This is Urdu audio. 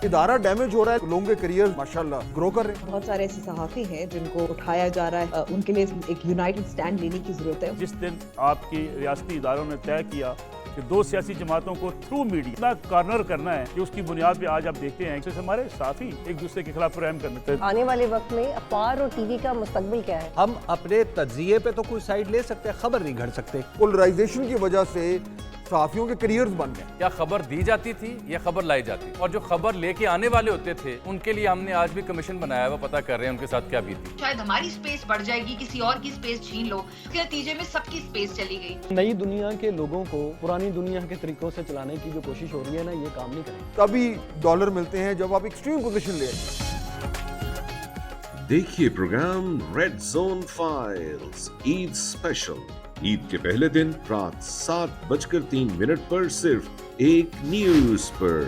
ادارہ ڈیمیج ہو رہا ہے, لوگوں کے کریئر ماشاءاللہ گرو کر رہے ہیں. بہت سارے ایسے صحافی ہیں جن کو اٹھایا جا رہا ہے, ان کے لیے ایک یونائٹڈ سٹینڈ لینے کی ضرورت ہے. جس دن آپ کی ریاستی اداروں نے طے کیا کہ دو سیاسی جماعتوں کو تھرو میڈیا اتنا کارنر کرنا ہے کہ اس کی بنیاد پہ آج آپ دیکھتے ہیں کہ ہمارے ساتھی ایک دوسرے کے خلاف پرائم کرنے تھے. آنے والے وقت میں اخبار اور ٹی وی کا مستقبل کیا ہے؟ ہم اپنے تجزیے پہ تو کوئی سائیڈ لے سکتے ہیں, خبر نہیں گھڑ سکتے. پولرائزیشن کی وجہ سے صحافیوں کے کریئرز بن گئے. یا خبر دی جاتی تھی یا خبر لائی جاتی, اور جو خبر لے کے آنے والے ہوتے تھے ان کے لیے ہم نے آج بھی کمیشن بنایا ہوا, پتہ کر رہے ہیں ان کے ساتھ کیا بیتی. شاید ہماری سپیس بڑھ جائے گی, کسی اور کی سپیس چھین لو, اس کے نتیجے میں سب کی سپیس چلی گئی. نئی دنیا کے لوگوں کو پرانی دنیا کے طریقوں سے چلانے کی جو کوشش ہو رہی ہے نا, یہ کام نہیں کرے گی. تبھی ڈالر ملتے ہیں جب آپ ایکسٹریم پوزیشن لے آئیں. دیکھیے پروگرام ریڈ زون فائلز عید اسپیشل, عید کے پہلے دن رات 7:03 پر صرف ایک نیوز پر.